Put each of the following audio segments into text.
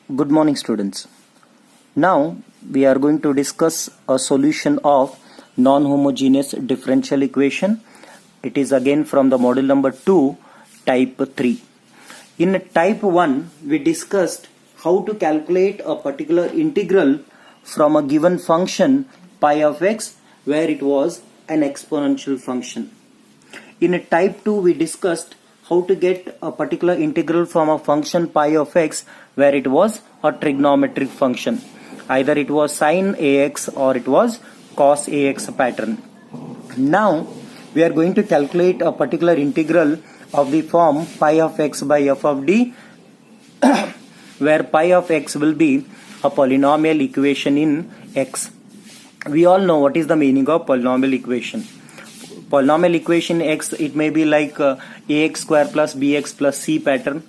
Good morning, students. Now we are going to discuss a solution of non-homogeneous differential equation. It is again from the model number 2, type 3. In type 1, we discussed how to calculate a particular integral from a given function pi of x where it was an exponential function. In type 2, we discussed how to get a particular integral from a function pi of x where it was a trigonometric function. Either it was sin ax or it was cos ax pattern. Now we are going to calculate a particular integral of the form pi of x by f of d where pi of x will be a polynomial equation in x. We all know what is the meaning of polynomial equation. Polynomial equation x, it may be like ax square plus bx plus c pattern,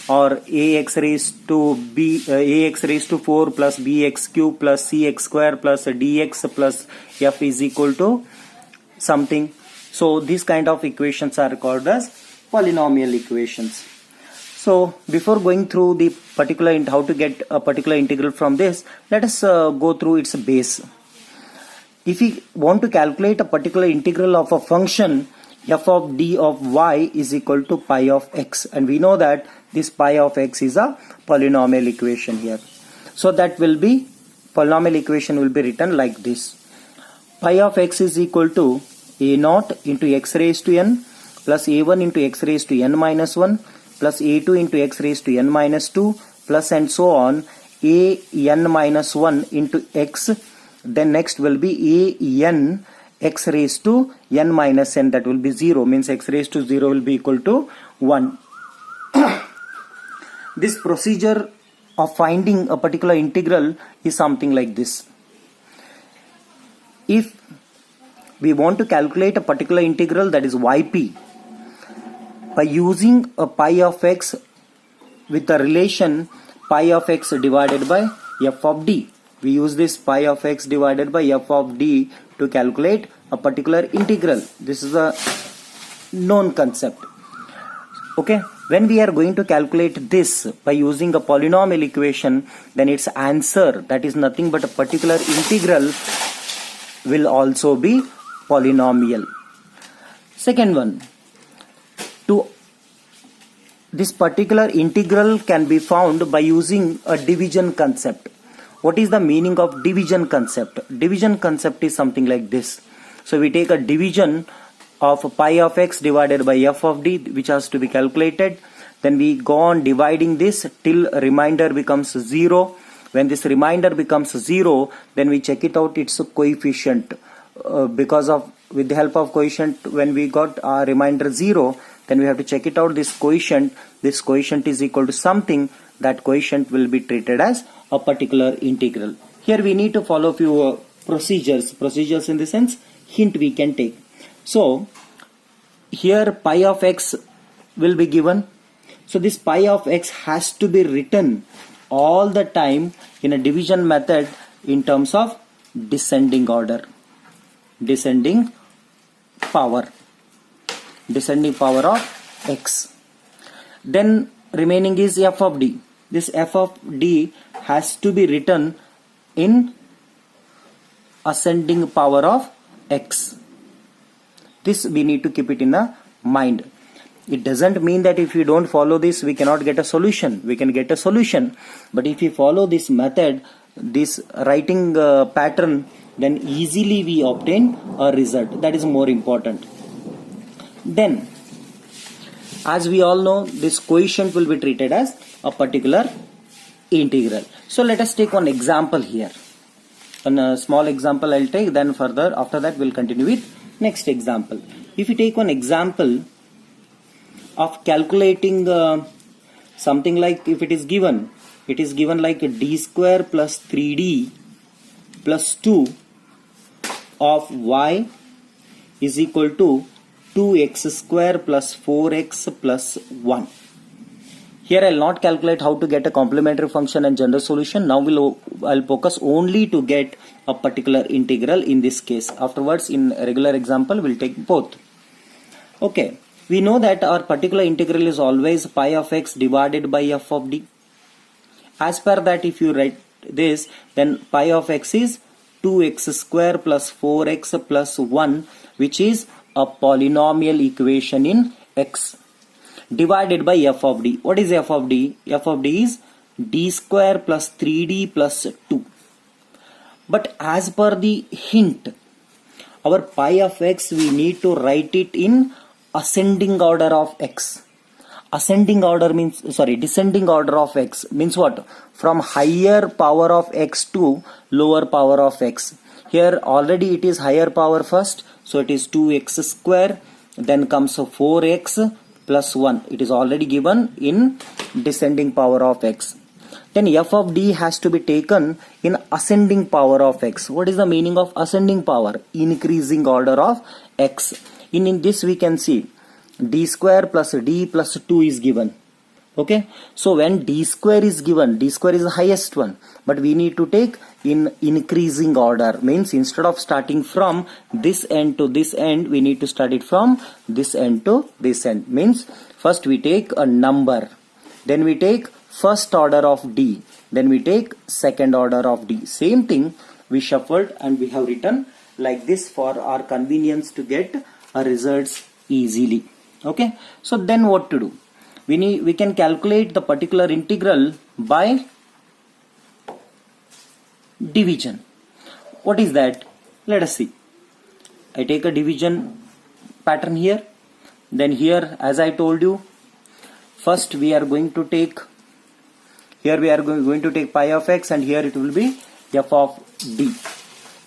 or ax raised to 4 plus bx cube plus cx square plus dx plus f is equal to something. So these kind of equations are called as polynomial equations. So before going through the particular how to get a particular integral from this, let us go through its base. If we want to calculate a particular integral of a function f of d of y is equal to pi of x, and we know that this pi of x is a polynomial equation here. So that will be, polynomial equation will be written like this. Pi of x is equal to a naught into x raised to n plus a1 into x raised to n minus 1 plus a2 into x raised to n minus 2 plus and so on a n minus 1 into x. Then next will be a n x raised to n minus n, that will be 0, means x raised to 0 will be equal to 1. This procedure of finding a particular integral is something like this. If we want to calculate a particular integral, that is yp, by using a pi of x with the relation pi of x divided by f of d. We use this pi of x divided by f of d to calculate a particular integral. This is a known concept. Okay, when we are going to calculate this by using a polynomial equation, then its answer, that is nothing but a particular integral, will also be polynomial. Second one, this particular integral can be found by using a division concept. What is the meaning of division concept? Division concept is something like this. So we take a division of pi of x divided by f of d, which has to be calculated. Then we go on dividing this till remainder becomes 0. When this remainder becomes 0, then we check it out its coefficient. With the help of coefficient, when we got our remainder 0, then we have to check it out this coefficient. This coefficient is equal to something. That coefficient will be treated as a particular integral. Here we need to follow few procedures in the sense hint we can take. So here pi of x will be given. So this pi of x has to be written all the time in a division method in terms of descending order, descending power of x. Then remaining is f of d. This f of d has to be written in ascending power of x. This we need to keep it in a mind. It doesn't mean that if you don't follow this, we cannot get a solution. We can get a solution. But if you follow this method, this writing pattern, then easily we obtain a result. That is more important. Then, as we all know, this coefficient will be treated as a particular integral. So let us take one example here. A small example I'll take, then further after that we'll continue with next example. If you take one example of calculating something like, if it is given like d square plus 3d plus 2 of y is equal to 2x square plus 4x plus 1. Here I'll not calculate how to get a complementary function and general solution. Now I'll focus only to get a particular integral in this case. Afterwards, in a regular example, we'll take both. Okay, we know that our particular integral is always pi of x divided by f of d. As per that, if you write this, then pi of x is 2x square plus 4x plus 1, which is a polynomial equation in x, divided by f of d. What is f of d? F of d is d square plus 3d plus 2. But as per the hint, our pi of x, we need to write it in ascending order of x. Ascending order means, descending order of x means what? From higher power of x to lower power of x. Here already it is higher power first, so it is 2x square, then comes 4x plus 1. It is already given in descending power of x. Then f of d has to be taken in ascending power of x. What is the meaning of ascending power? Increasing order of x. In this we can see d square plus d plus 2 is given. Okay, so when d square is given, d square is the highest one, but we need to take in increasing order. Means instead of starting from this end to this end, we need to start it from this end to this end. Means first we take a number, then we take first order of d, then we take second order of d. Same thing we shuffled and we have written like this for our convenience to get our results easily. Okay, so then what to do? We can calculate the particular integral by division. What is that? Let us see. I take a division pattern here. Then here, as I told you, first we are going to take, here we are going to take pi of x, and here it will be f of d.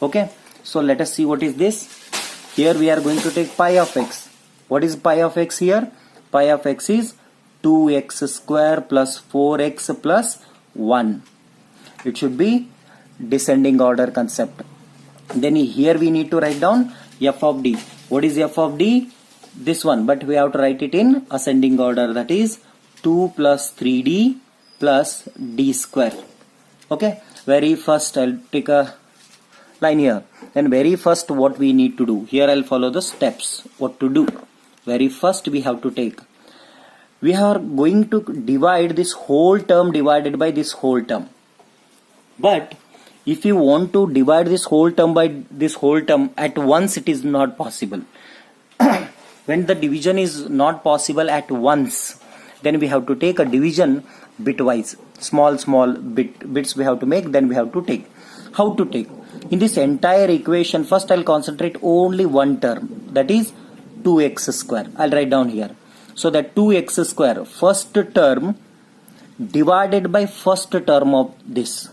Okay, so let us see what is this. Here we are going to take pi of x. What is pi of x here? Pi of x is 2x square plus 4x plus 1. It should be descending order concept. Then here we need to write down f of d. What is f of d? This one, but we have to write it in ascending order, that is 2 plus 3d plus d square. Okay, very first I'll take a line here. Then very first what we need to do, here I'll follow the steps what to do. Very first we have to take, we are going to divide this whole term divided by this whole term. But if you want to divide this whole term by this whole term at once, it is not possible. When the division is not possible at once, then we have to take a division bitwise. Small bits we have to make, then we have to take. How to take? In this entire equation, first I'll concentrate only one term, that is 2x square. I'll write down here. So that 2x square, first term divided by first term of this.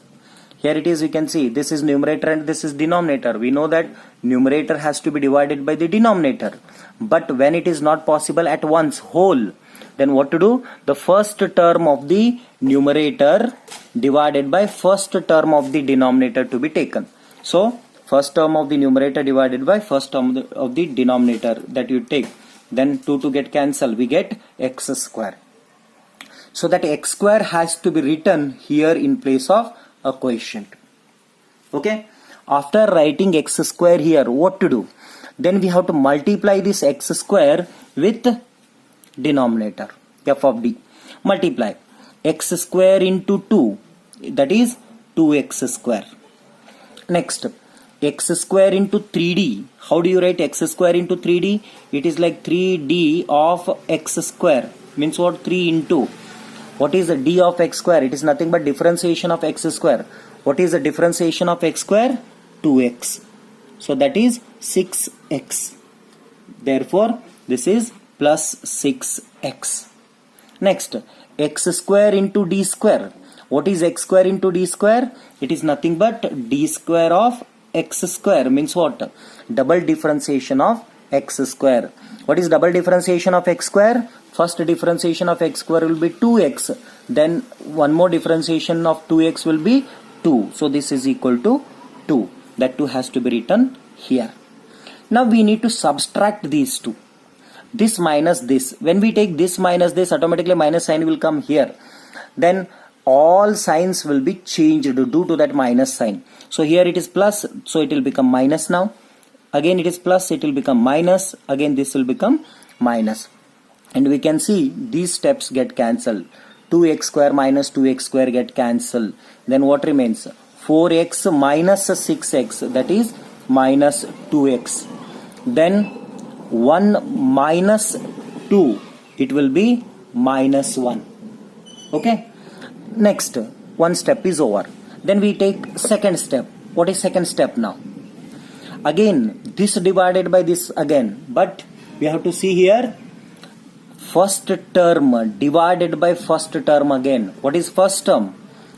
Here it is, we can see this is numerator and this is denominator. We know that numerator has to be divided by the denominator. But when it is not possible at once whole, then what to do? The first term of the numerator divided by first term of the denominator to be taken. So first term of the numerator divided by first term of the denominator that you take. Then 2 to get cancelled, we get x square. So that x square has to be written here in place of a quotient. Okay, after writing x square here, what to do? Then we have to multiply this x square with denominator f of d. Multiply x square into 2, that is 2x square. Next, x square into 3d. How do you write x square into 3d? It is like 3d of x square. Means what? 3 into. What is the d of x square? It is nothing but differentiation of x square. What is the differentiation of x square? 2x. So that is 6x. Therefore, this is plus 6x. Next, x square into d square. What is x square into d square? It is nothing but d square of x square. Means what? Double differentiation of x square. What is double differentiation of x square? First differentiation of x square will be 2x. Then one more differentiation of 2x will be 2. So this is equal to 2. That 2 has to be written here. Now we need to subtract these two. This minus this. When we take this minus this, automatically minus sign will come here. Then all signs will be changed due to that minus sign. So here it is plus, so it will become minus now. Again it is plus, it will become minus. Again this will become minus. And we can see these steps get cancelled. 2x square minus 2x square get cancelled. Then what remains? 4x minus 6x, that is minus 2x. Then 1 minus 2, it will be minus 1. Okay. Next, one step is over. Then we take second step. What is second step now? Again, this divided by this again. But we have to see here, first term divided by first term again. What is first term?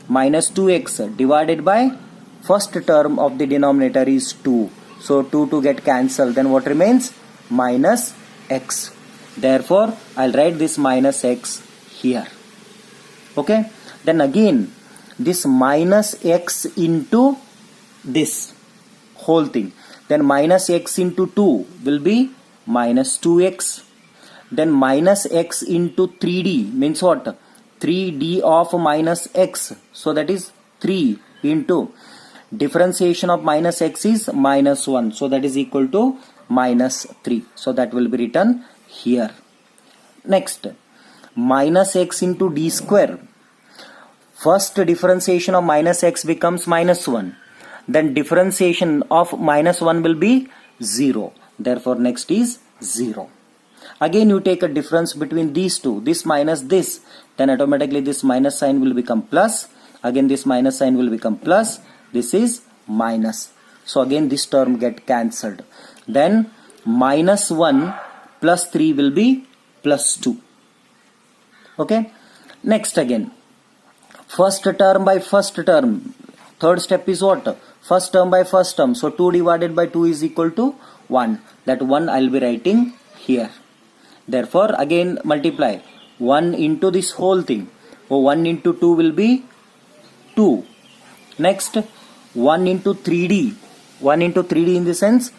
Minus 2x divided by first term of the denominator is 2. So 2 get cancelled. Then what remains? Minus x. Therefore, I'll write this minus x here. Okay. Then again, this minus x into this whole thing. Then minus x into 2 will be minus 2x. Then minus x into 3d means what? 3d of minus x. So that is 3 into differentiation of minus x is minus 1. So that is equal to minus 3. So that will be written here. Next, minus x into d square. First differentiation of minus x becomes minus 1. Then differentiation of minus 1 will be 0. Therefore next is 0. Again you take a difference between these two, this minus this, then automatically this minus sign will become plus. Again this minus sign will become plus. This is minus. So again this term get cancelled. Then minus 1 plus 3 will be plus 2. Okay. Next again, first term by first term. Third step is what? First term by first term. So 2 divided by 2 is equal to 1. That 1 I will be writing here. Therefore again multiply 1 into this whole thing. So 1 into 2 will be 2. Next 1 into 3d. 1 into 3d in the sense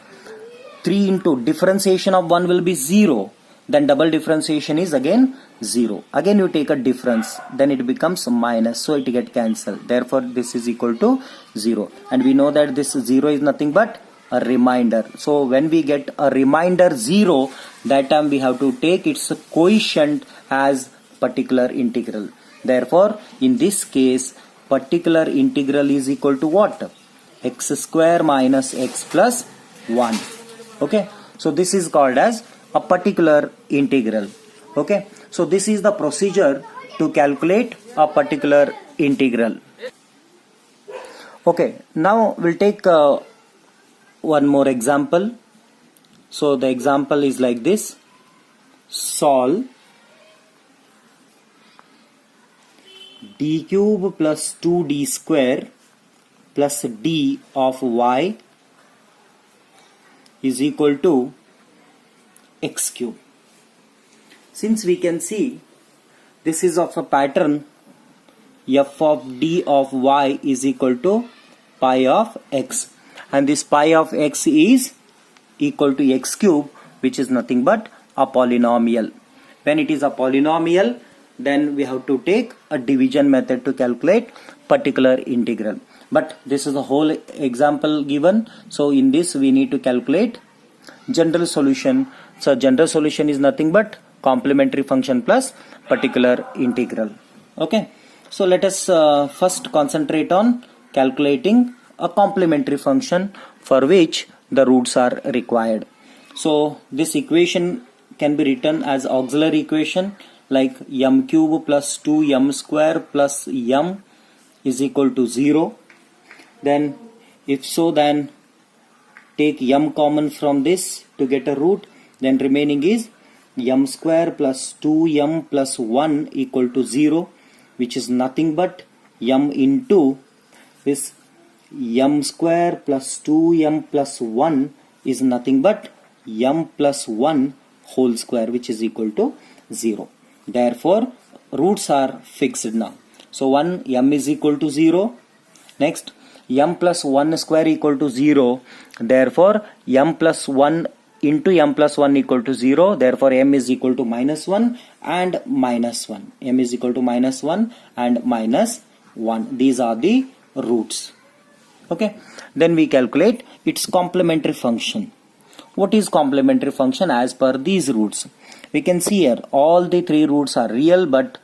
3 into differentiation of 1 will be 0. Then double differentiation is again 0. Again you take a difference. Then it becomes minus. So it get cancelled. Therefore this is equal to 0. And we know that this 0 is nothing but a remainder. So when we get a remainder 0, that time we have to take its quotient as particular integral. Therefore in this case particular integral is equal to what? X square minus x plus 1. Okay. So this is called as a particular integral. Okay. So this is the procedure to calculate a particular integral. Okay. Now we'll take one more example. So the example is like this. Solve d cube plus 2d square plus d of y is equal to x cube. Since we can see this is of a pattern, f of d of y is equal to pi of x, and this pi of x is equal to x cube, which is nothing but a polynomial. When it is a polynomial, then we have to take a division method to calculate particular integral. But this is the whole example given. So in this we need to calculate general solution. So general solution is nothing but complementary function plus particular integral. Okay. So let us first concentrate on calculating a complementary function for which the roots are required. So this equation can be written as auxiliary equation like m cube plus 2m square plus m is equal to 0. Then if so, then take m common from this to get a root. Then remaining is m square plus 2m plus 1 equal to 0, which is nothing but m into this m square plus 2m plus 1 is nothing but m plus 1 whole square, which is equal to 0. Therefore roots are fixed now. So 1 m is equal to 0. Next m plus 1 square equal to 0. Therefore m plus 1 into m plus 1 equal to 0. Therefore m is equal to minus 1 and minus 1. M is equal to minus 1 and minus 1. These are the roots. Okay. Then we calculate its complementary function. What is complementary function as per these roots? We can see here all the three roots are real, but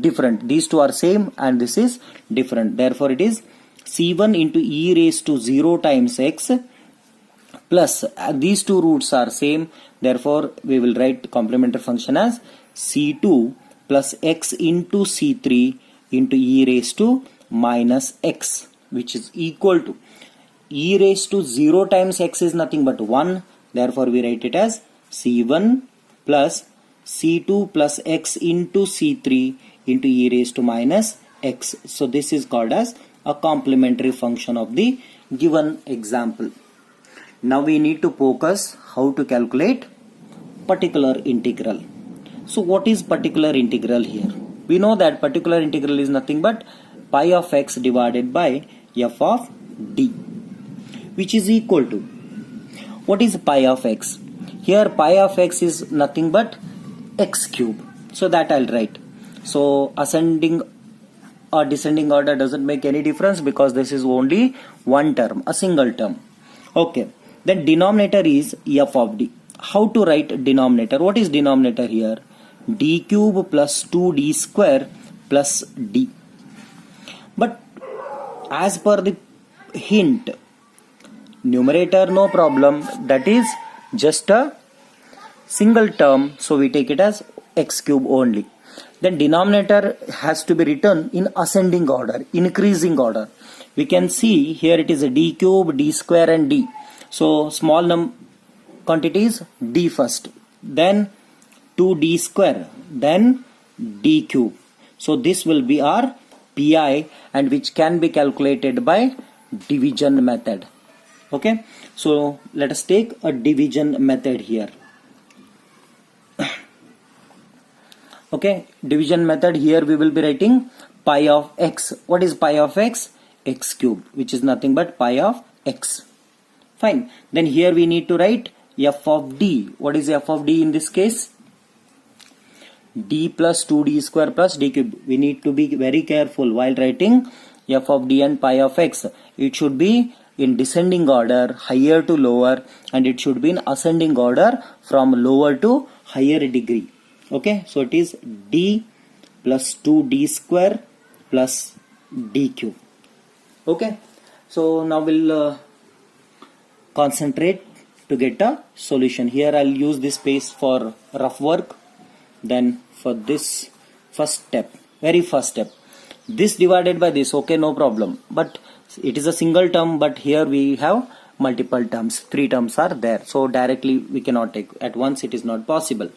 different. These two are same and this is different. Therefore, it is C1 into e raised to 0 times x plus these two roots are same. Therefore, we will write complementary function as C2 plus x into C3 into e raised to minus x, which is equal to e raised to 0 times x is nothing but 1. Therefore, we write it as C1 plus C2 plus x into C3 into e raised to minus x. So, this is called as a complementary function of the given example. Now, we need to focus how to calculate particular integral. So, what is particular integral here? We know that particular integral is nothing but pi of x divided by f of d, which is equal to, what is pi of x? Here pi of x is nothing but x cube. So that I'll write. So ascending or descending order doesn't make any difference because this is only one term, a single term. Okay. Then denominator is f of d. How to write denominator? What is denominator here? D cube plus 2d square plus d. But as per the hint, numerator no problem, that is just a single term, so we take it as x cube only. Then denominator has to be written in ascending order, increasing order. We can see here it is a d cube, d square and d. So small quantities d first, then 2d square, then d cube. So this will be our pi and which can be calculated by division method. Okay, so let us take a division method here. Okay, division method, here we will be writing pi of x. What is pi of x? X cube, which is nothing but pi of x. Fine. Then here we need to write f of d. What is f of d in this case? D plus 2d square plus d cube. We need to be very careful while writing f of d and pi of x. It should be in descending order, higher to lower, and it should be in ascending order from lower to higher degree. Okay, so it is d plus 2d square plus d cube. Okay, so now we'll concentrate to get a solution. Here I'll use this space for rough work. Then for this first step, very first step, this divided by this, okay, no problem, but it is a single term, but here we have multiple terms, 3 terms are there, so directly we cannot take at once, it is not possible.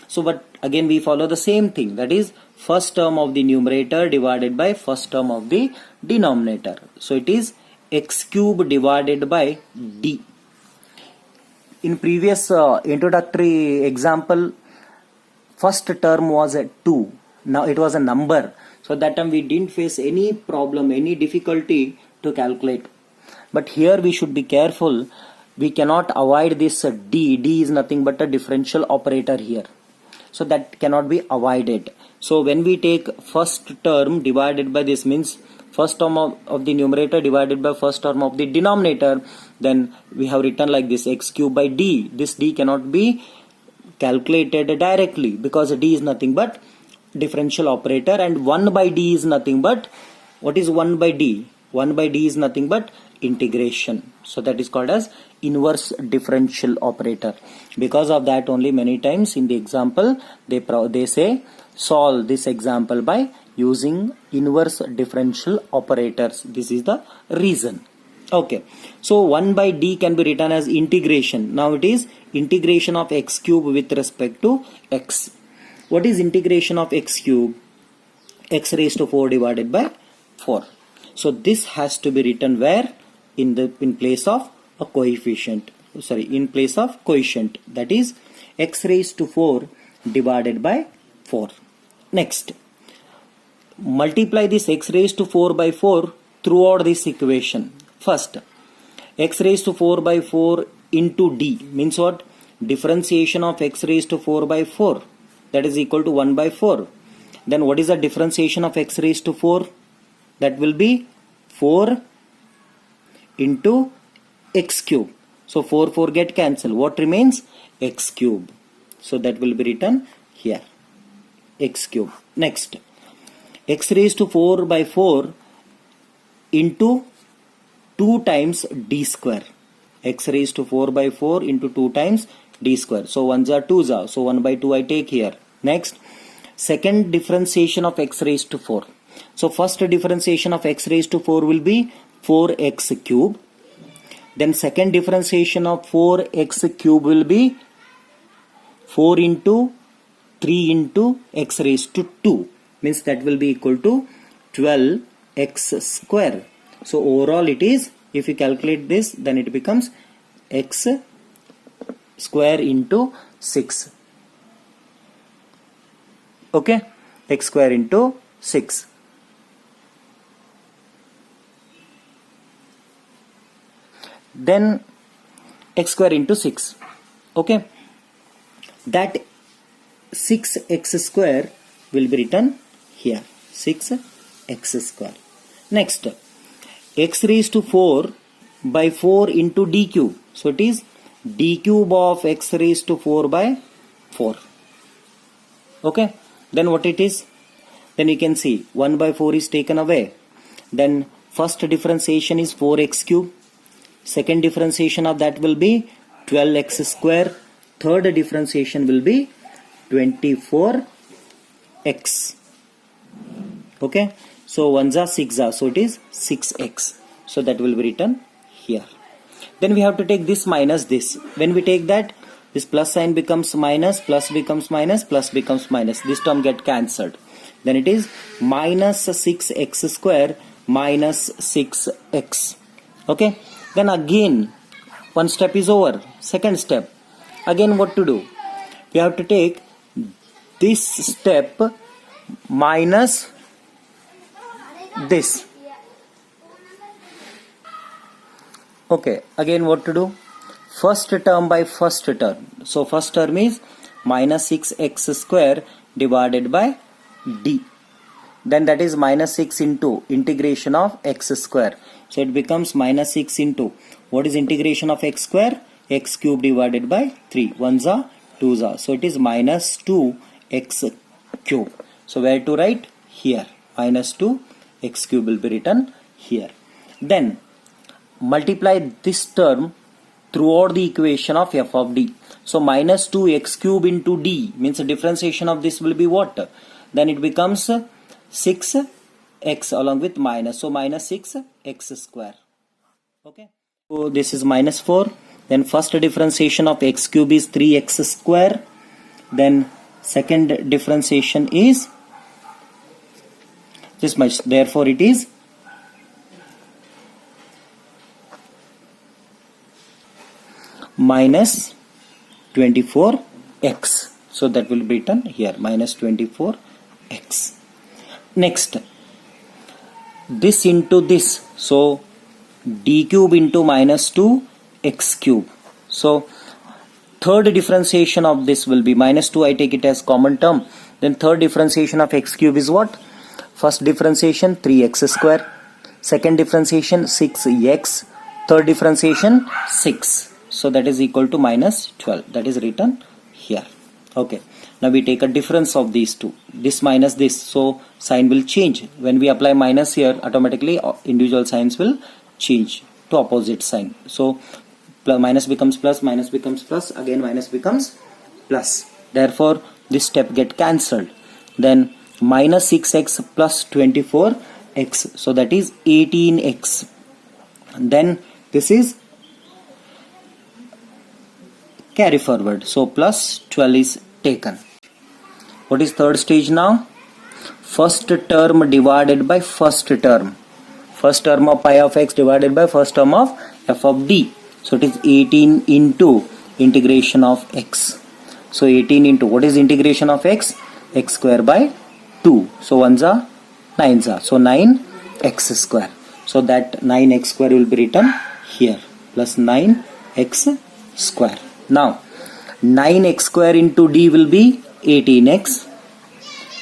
So but again we follow the same thing, that is first term of the numerator divided by first term of the denominator. So it is x cube divided by d. In previous introductory example, first term was a 2, now it was a number, so that time we didn't face any problem, any difficulty to calculate. But here we should be careful, we cannot avoid this d. D is nothing but a differential operator here, so that cannot be avoided. So when we take first term divided by this, means first term of the numerator divided by first term of the denominator, then we have written like this, x cube by d. This d cannot be calculated directly because d is nothing but differential operator, and 1 by d is nothing but, what is 1 by d? 1 by d is nothing but integration. So that is called as inverse differential operator. Because of that only many times in the example they say solve this example by using inverse differential operators. This is the reason. Okay, so 1 by d can be written as integration. Now it is integration of x cube with respect to x. What is integration of x cube? X raised to 4 divided by 4. So this has to be written where? In place of a coefficient. Sorry, in place of quotient. That is x raised to 4 divided by 4. Next, multiply this x raised to 4 by 4 throughout this equation. First, x raised to 4 by 4 into d means what? Differentiation of x raised to 4 by 4, that is equal to 1 by 4. Then what is the differentiation of x raised to 4? That will be 4 into x cube. So 4 get cancelled. What remains? X cube. So that will be written here, x cube. Next, x raised to 4 by 4 into 2 times d square. X raised to 4 by 4 into 2 times d square. So 1s are 2s are. So 1 by 2 I take here. Next, second differentiation of x raised to 4. So first differentiation of x raised to 4 will be 4x cube. Then second differentiation of 4x cube will be 4 into 3 into x raised to 2. Means that will be equal to 12x square. So overall it is, if you calculate this, then it becomes x square into 6. Okay, x square into 6. Then x square into 6. Okay, that 6x square will be written here, 6x square. Next, x raised to 4 by 4 into d cube. So it is d cube of x raised to 4 by 4. Okay, then what it is? Then you can see 1 by 4 is taken away. Then first differentiation is 4x cube. Second differentiation of that will be 12x square. Third differentiation will be 24x. Okay, so 1s are 6 are, so it is 6x. So that will be written here. Then we have to take this minus this. When we take that, this plus sign becomes minus, plus becomes minus, plus becomes minus. This term get cancelled. Then it is minus 6x square minus 6x. Okay, then again one step is over. Second step, again what to do? We have to take this step minus this. Okay, again what to do? First term by first term. So first term is minus 6x square divided by d. Then that is minus 6 into integration of x square. So it becomes minus 6 into, what is integration of x square? X cube divided by 3. 1s are 2s are. So it is minus 2x cube. So where to write? Here. Minus 2x cube will be written here. Then multiply this term throughout the equation of f of d. So minus 2x cube into d means the differentiation of this will be what? Then it becomes 6x along with minus. So minus 6x square. Okay. So this is minus 4. Then first differentiation of x cube is 3x square. Then second differentiation is this much. Therefore it is minus 24x. So that will be written here, minus 24x. Next, this into this. So d cube into minus 2x cube. So third differentiation of this will be minus 2. I take it as common term. Then third differentiation of x cube is what? First differentiation 3x square. Second differentiation 6x. Third differentiation 6. So that is equal to minus 12. That is written here. Okay. Now we take a difference of these two. This minus this. So sign will change. When we apply minus here, automatically individual signs will change to opposite sign. So minus becomes plus, minus becomes plus, again minus becomes plus. Therefore this step get cancelled. Then minus 6x plus 24x. So that is 18x. Then this is carry forward. So plus 12 is taken. What is third stage now? First term divided by first term. First term of pi of x divided by first term of f of d. So it is 18 into integration of x. So 18 into, what is integration of x? X square by 2. So 1s are 9s are. So 9x square. So that 9x square will be written here. Plus 9x square. Now 9x square into d will be 18x.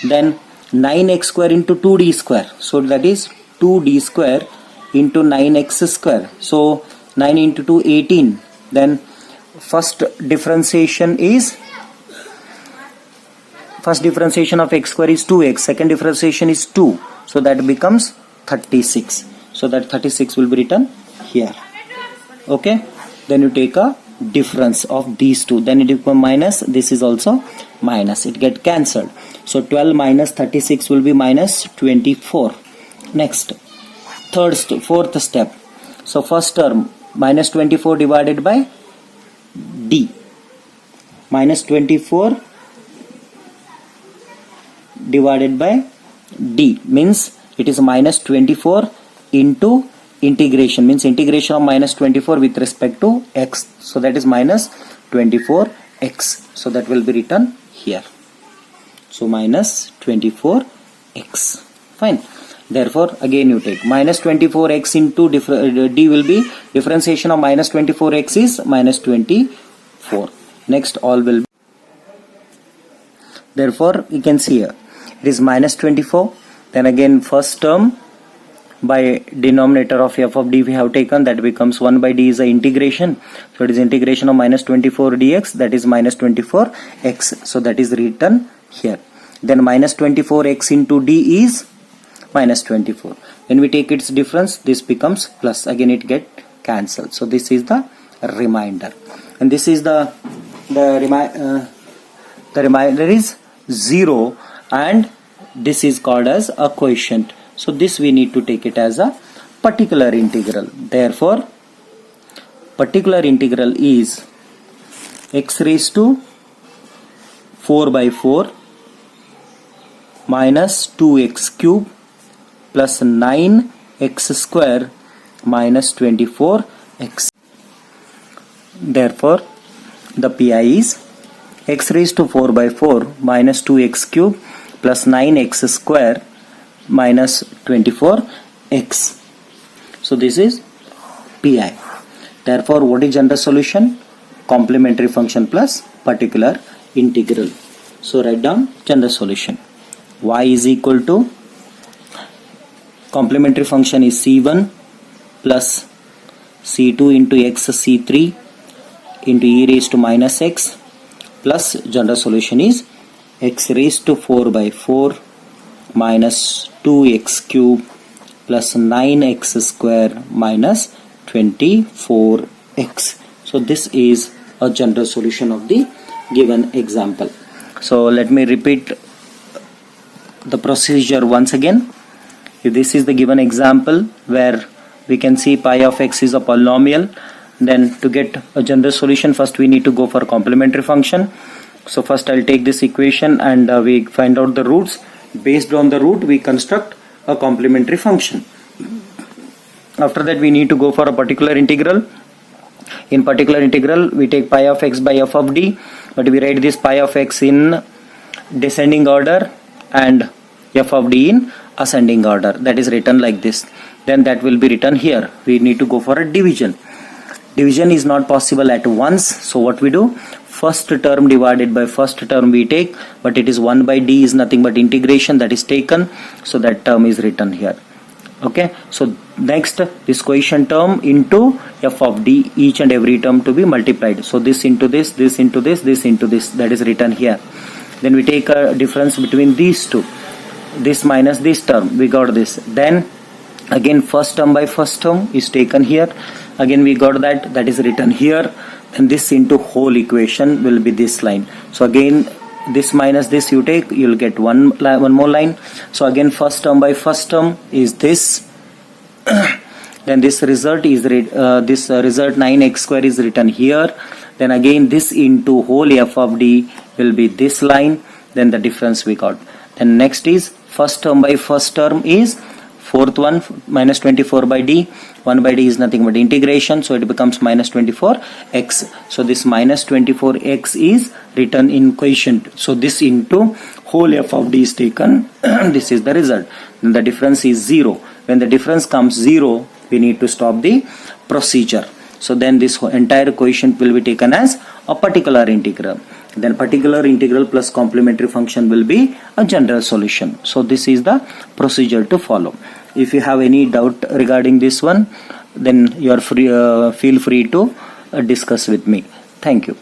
Then 9x square into 2d square. So that is 2d square into 9x square. So 9 into 2, 18. Then first differentiation is First differentiation of x square is 2x, second differentiation is 2, so that becomes 36. So that 36 will be written here. Okay, then you take a difference of these two, then it becomes minus, this is also minus, it get cancelled. So 12 minus 36 will be minus 24. Next, fourth step. So first term, minus 24 divided by d. Minus 24 divided by d means it is minus 24 into integration, means integration of minus 24 with respect to x. So that is minus 24x. So that will be written here. So minus 24x. Fine. Therefore, again you take minus 24x into d will be differentiation of minus 24x is minus 24. Next, all will be. Therefore, you can see here it is minus 24. Then again first term by denominator of f of d we have taken, that becomes 1 by d is a integration. So it is integration of minus 24 dx, that is minus 24x. So that is written here. Then minus 24x into d is minus 24. When we take its difference, this becomes plus. Again it get cancelled. So this is the remainder. And this is the remainder is 0, and this is called as a quotient. So this we need to take it as a particular integral. Therefore, particular integral is x raised to 4 by 4 minus 2x cube plus 9x square minus 24x. Therefore, the PI is x raised to 4 by 4 minus 2x cube plus 9x square minus 24x. So this is PI. Therefore, what is general solution? Complementary function plus particular integral. So write down general solution. Y is equal to complementary function is c1 plus c2 into x c3 into e raised to minus x plus general solution is x raised to 4 by 4 minus 2x cube plus 9x square minus 24x. So this is a general solution of the given example. So let me repeat the procedure once again. If this is the given example where we can see pi of x is a polynomial, then to get a general solution, first we need to go for a complementary function. So first I'll take this equation and we find out the roots. Based on the root, we construct a complementary function. After that, we need to go for a particular integral. In particular integral, we take pi of x by f of d, but we write this pi of x in descending order and f of d in ascending order. That is written like this. Then that will be written here. We need to go for a division. Division is not possible at once. So what we do? First term divided by first term we take, but it is 1 by d is nothing but integration that is taken. So that term is written here. Okay. So next, this quotient term into f of d, each and every term to be multiplied. So this into this, this into this, this into this, that is written here. Then we take a difference between these two. This minus this term, we got this. Then again first term by first term is taken here. Again we got that is written here. And this into whole equation will be this line. So again this minus this you take, you will get one more line. So again first term by first term is this. Then this result is result 9x square is written here. Then again this into whole f of d will be this line. Then the difference we got. Then next is first term by first term is fourth one minus 24 by d. 1 by d is nothing but integration, so it becomes minus 24x. So this minus 24x is written in quotient. So this into whole f of d is taken. This is the result. Then the difference is 0. When the difference comes 0, we need to stop the procedure. So then this entire quotient will be taken as a particular integral. Then particular integral plus complementary function will be a general solution. So this is the procedure to follow. If you have any doubt regarding this one, then you are free, feel free to discuss with me. Thank you.